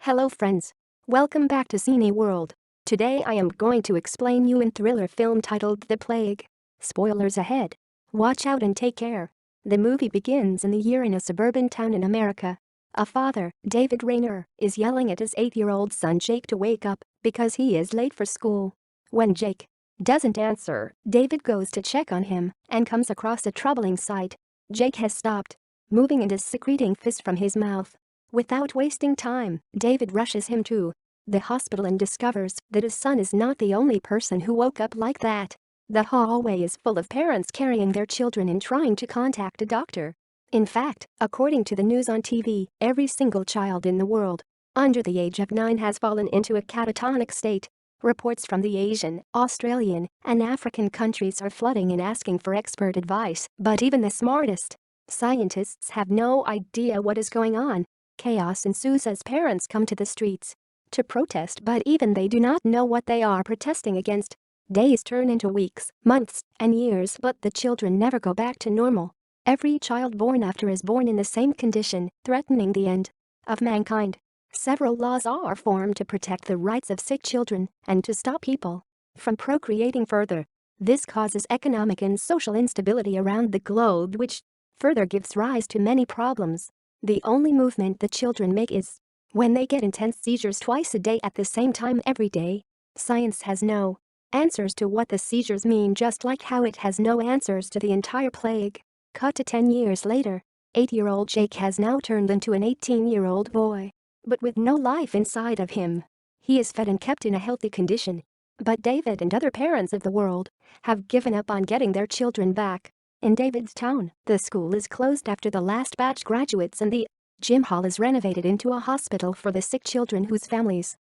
Hello friends. Welcome back to Cini World. Today I am going to explain you in thriller film titled The Plague. Spoilers ahead. Watch out and take care. The movie begins in the year in a suburban town in America. A father, David Rayner, is yelling at his 8-year-old son Jake to wake up because he is late for school. When Jake doesn't answer, David goes to check on him and comes across a troubling sight. Jake has stopped moving and is secreting fists from his mouth. Without wasting time, David rushes him to the hospital and discovers that his son is not the only person who woke up like that. The hallway is full of parents carrying their children and trying to contact a doctor. In fact, according to the news on TV, every single child in the world under the age of 9 has fallen into a catatonic state. Reports from the Asian, Australian, and African countries are flooding in asking for expert advice, but even the smartest scientists have no idea what is going on. Chaos ensues as parents come to the streets to protest, but even they do not know what they are protesting against. Days turn into weeks, months, and years, but the children never go back to normal. Every child born after is born in the same condition, threatening the end of mankind. Several laws are formed to protect the rights of sick children and to stop people from procreating further. This causes economic and social instability around the globe, which further gives rise to many problems. The only movement the children make is when they get intense seizures twice a day at the same time every day. Science has no answers to what the seizures mean, just like how it has no answers to the entire plague. Cut to 10 years later. 8-year-old Jake has now turned into an 18-year-old boy, but with no life inside of him. He is fed and kept in a healthy condition. But David and other parents of the world have given up on getting their children back. In David's town, the school is closed after the last batch graduates and the gym hall is renovated into a hospital for the sick children whose families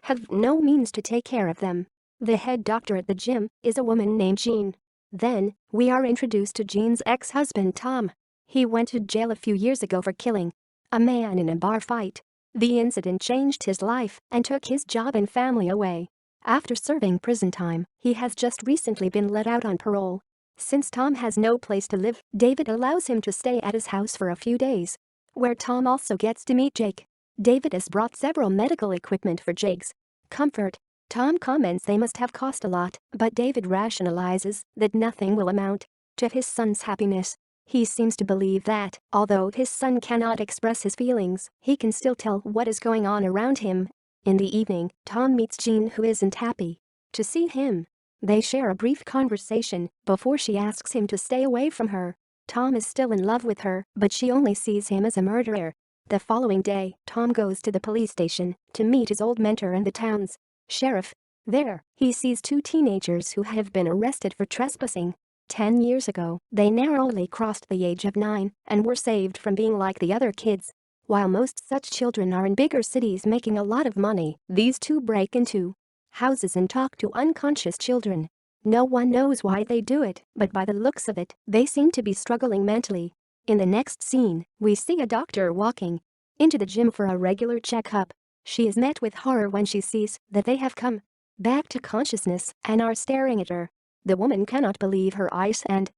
have no means to take care of them. The head doctor at the gym is a woman named Jean. Then, we are introduced to Jean's ex-husband Tom. He went to jail a few years ago for killing a man in a bar fight. The incident changed his life and took his job and family away. After serving prison time, he has just recently been let out on parole. Since Tom has no place to live, David allows him to stay at his house for a few days, where Tom also gets to meet Jake. David has brought several medical equipment for Jake's comfort. Tom comments they must have cost a lot, but David rationalizes that nothing will amount to his son's happiness. He seems to believe that, although his son cannot express his feelings, he can still tell what is going on around him. In the evening, Tom meets Jean, who isn't happy to see him. They share a brief conversation before she asks him to stay away from her. Tom is still in love with her, but she only sees him as a murderer. The following day, Tom goes to the police station to meet his old mentor and the town's sheriff. There, he sees 2 teenagers who have been arrested for trespassing. 10 years ago, they narrowly crossed the age of 9 and were saved from being like the other kids. While most such children are in bigger cities making a lot of money, these 2 break into houses and talk to unconscious children. No one knows why they do it, but by the looks of it, they seem to be struggling mentally. In the next scene, we see a doctor walking into the gym for a regular checkup. She is met with horror when she sees that they have come back to consciousness and are staring at her. The woman cannot believe her eyes and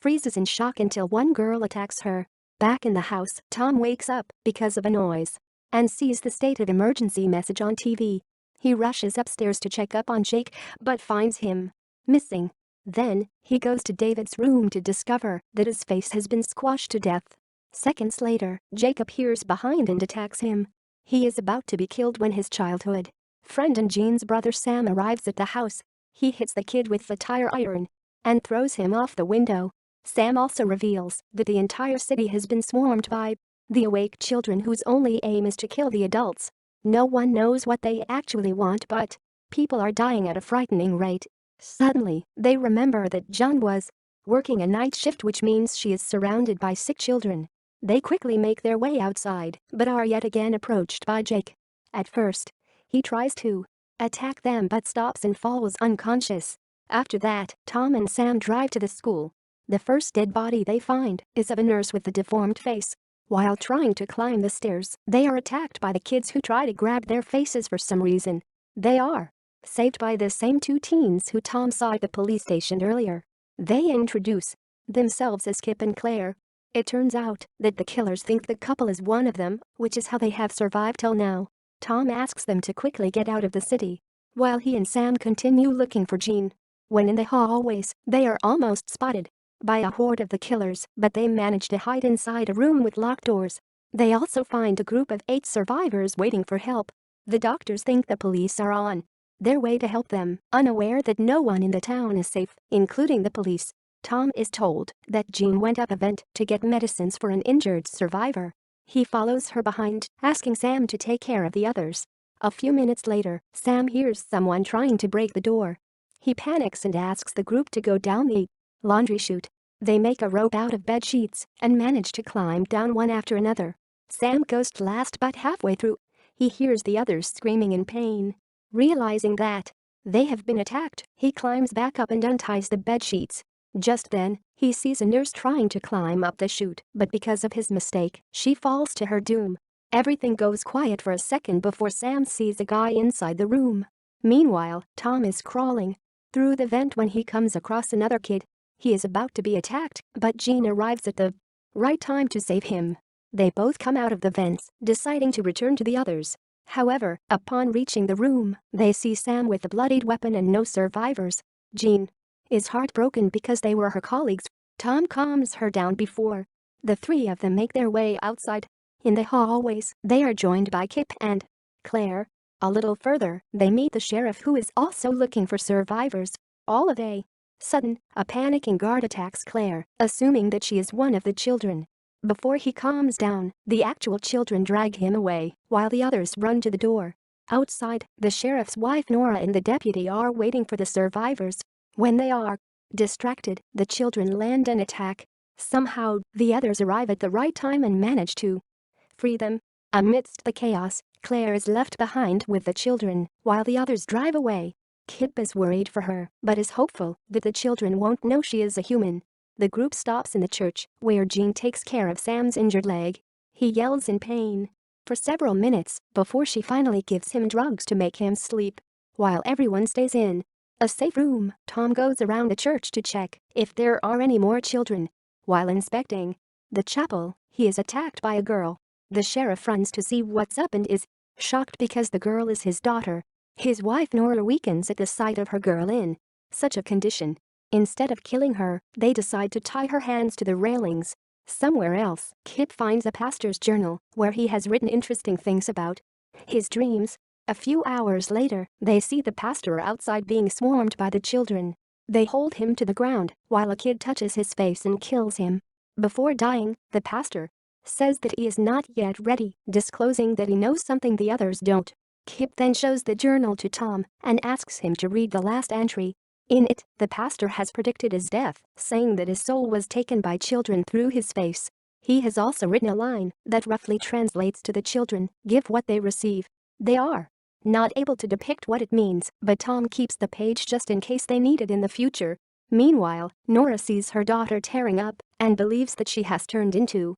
freezes in shock until one girl attacks her. Back in the house, Tom wakes up because of a noise and sees the state of emergency message on TV. He rushes upstairs to check up on Jake, but finds him missing. Then, he goes to David's room to discover that his face has been squashed to death. Seconds later, Jake appears behind and attacks him. He is about to be killed when his childhood friend and Jean's brother Sam arrives at the house. He hits the kid with the tire iron and throws him off the window. Sam also reveals that the entire city has been swarmed by the awake children whose only aim is to kill the adults. No one knows what they actually want, but people are dying at a frightening rate. Suddenly, they remember that John was working a night shift, which means she is surrounded by sick children. They quickly make their way outside, but are yet again approached by Jake. At first, he tries to attack them but stops and falls unconscious. After that, Tom and Sam drive to the school. The first dead body they find is of a nurse with a deformed face. While trying to climb the stairs, they are attacked by the kids who try to grab their faces for some reason. They are saved by the same 2 teens who Tom saw at the police station earlier. They introduce themselves as Kip and Claire. It turns out that the killers think the couple is one of them, which is how they have survived till now. Tom asks them to quickly get out of the city, while he and Sam continue looking for Jean. When in the hallways, they are almost spotted by a horde of the killers, but they manage to hide inside a room with locked doors. They also find a group of 8 survivors waiting for help. The doctors think the police are on their way to help them, unaware that no one in the town is safe, including the police. Tom is told that Jean went up a vent to get medicines for an injured survivor. He follows her behind, asking Sam to take care of the others. A few minutes later, Sam hears someone trying to break the door. He panics and asks the group to go down the laundry chute. They make a rope out of bed sheets and manage to climb down one after another. Sam goes last, but halfway through, he hears the others screaming in pain. Realizing that they have been attacked, he climbs back up and unties the bed sheets. Just then, he sees a nurse trying to climb up the chute, but because of his mistake, she falls to her doom. Everything goes quiet for a second before Sam sees a guy inside the room. Meanwhile, Tom is crawling through the vent when he comes across another kid. He is about to be attacked, but Jean arrives at the right time to save him. They both come out of the vents, deciding to return to the others. However, upon reaching the room, they see Sam with a bloodied weapon and no survivors. Jean is heartbroken because they were her colleagues. Tom calms her down before the 3 of them make their way outside. In the hallways, they are joined by Kip and Claire. A little further, they meet the sheriff, who is also looking for survivors. All of a sudden, a panicking guard attacks Claire, assuming that she is one of the children. Before he calms down, the actual children drag him away, while the others run to the door. Outside, the sheriff's wife Nora and the deputy are waiting for the survivors. When they are distracted, the children land and attack. Somehow, the others arrive at the right time and manage to free them. Amidst the chaos, Claire is left behind with the children, while the others drive away. Kip is worried for her, but is hopeful that the children won't know she is a human. The group stops in the church, where Jean takes care of Sam's injured leg. He yells in pain for several minutes before she finally gives him drugs to make him sleep. While everyone stays in a safe room, Tom goes around the church to check if there are any more children. While inspecting the chapel, he is attacked by a girl. The sheriff runs to see what's up and is shocked because the girl is his daughter. His wife Nora weakens at the sight of her girl in such a condition. Instead of killing her, they decide to tie her hands to the railings. Somewhere else, Kip finds a pastor's journal where he has written interesting things about his dreams. A few hours later, they see the pastor outside being swarmed by the children. They hold him to the ground while a kid touches his face and kills him. Before dying, the pastor says that he is not yet ready, disclosing that he knows something the others don't. Kip then shows the journal to Tom and asks him to read the last entry. In it, the pastor has predicted his death, saying that his soul was taken by children through his face. He has also written a line that roughly translates to the children give what they receive. They are not able to depict what it means, but Tom keeps the page just in case they need it in the future. Meanwhile, Nora sees her daughter tearing up and believes that she has turned into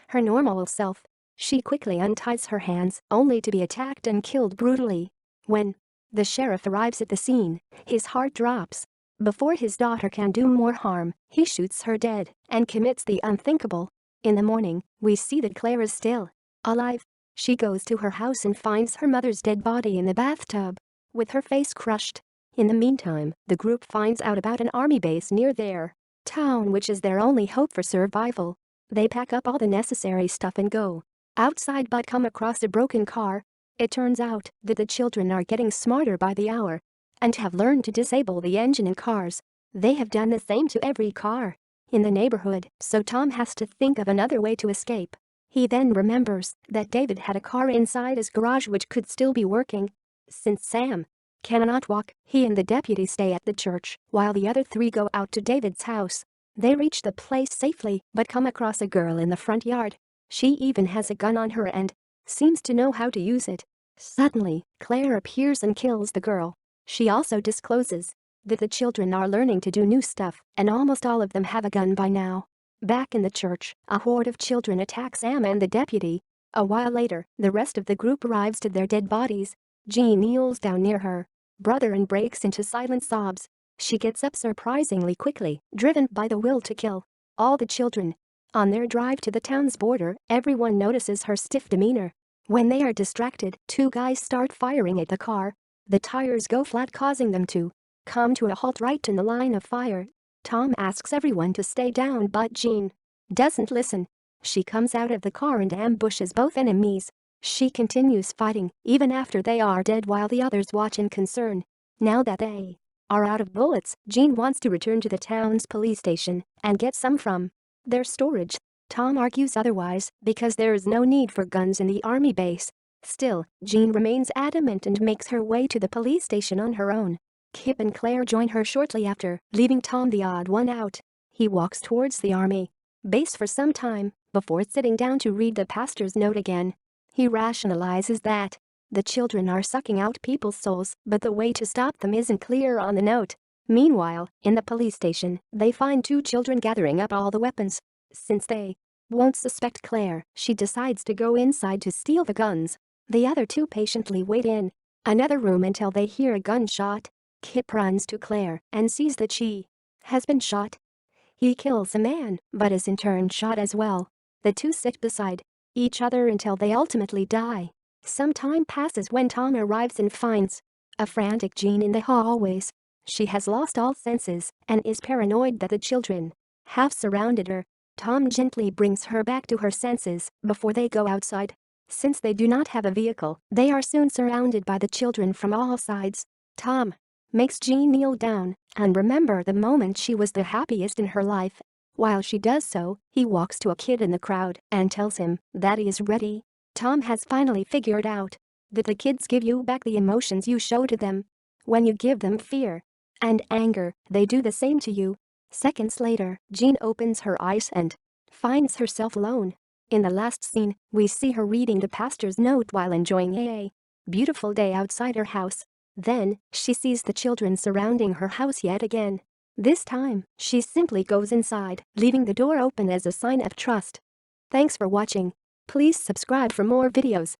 her normal self. She quickly unties her hands, only to be attacked and killed brutally. When the sheriff arrives at the scene, his heart drops. Before his daughter can do more harm, he shoots her dead and commits the unthinkable. In the morning, we see that Claire is still alive. She goes to her house and finds her mother's dead body in the bathtub, with her face crushed. In the meantime, the group finds out about an army base near their town, which is their only hope for survival. They pack up all the necessary stuff and go outside, but come across a broken car. It turns out that the children are getting smarter by the hour and have learned to disable the engine in cars. They have done the same to every car in the neighborhood, so Tom has to think of another way to escape. He then remembers that David had a car inside his garage which could still be working. Since Sam cannot walk, he and the deputy stay at the church while the other 3 go out to David's house. They reach the place safely but come across a girl in the front yard. She even has a gun on her and seems to know how to use it. Suddenly, Claire appears and kills the girl. She also discloses that the children are learning to do new stuff and almost all of them have a gun by now. Back in the church, a horde of children attacks Sam and the deputy. A while later, the rest of the group arrives to their dead bodies. Jean kneels down near her brother and breaks into silent sobs. She gets up surprisingly quickly, driven by the will to kill all the children. On their drive to the town's border, everyone notices her stiff demeanor. When they are distracted, two guys start firing at the car. The tires go flat, causing them to come to a halt right in the line of fire. Tom asks everyone to stay down, but Jean doesn't listen. She comes out of the car and ambushes both enemies. She continues fighting even after they are dead while the others watch in concern. Now that they are out of bullets, Jean wants to return to the town's police station and get some from their storage. Tom argues otherwise because there is no need for guns in the army base. Still, Jean remains adamant and makes her way to the police station on her own. Kip and Claire join her shortly after, leaving Tom the odd one out. He walks towards the army base for some time before sitting down to read the pastor's note again. He rationalizes that the children are sucking out people's souls, but the way to stop them isn't clear on the note. Meanwhile, in the police station, they find two children gathering up all the weapons. Since they won't suspect Claire, she decides to go inside to steal the guns. The other two patiently wait in another room until they hear a gunshot. Kip runs to Claire and sees that she has been shot. He kills a man, but is in turn shot as well. The two sit beside each other until they ultimately die. Some time passes when Tom arrives and finds a frantic Jean in the hallways. She has lost all senses and is paranoid that the children have surrounded her. Tom gently brings her back to her senses before they go outside. Since they do not have a vehicle, they are soon surrounded by the children from all sides. Tom makes Jean kneel down and remember the moment she was the happiest in her life. While she does so, he walks to a kid in the crowd and tells him that he is ready. Tom has finally figured out that the kids give you back the emotions you show to them. When you give them fear and anger, they do the same to you. Seconds later, Jean opens her eyes and finds herself alone. In the last scene, we see her reading the pastor's note while enjoying a beautiful day outside her house. Then, she sees the children surrounding her house yet again. This time, she simply goes inside, leaving the door open as a sign of trust. Thanks for watching. Please subscribe for more videos.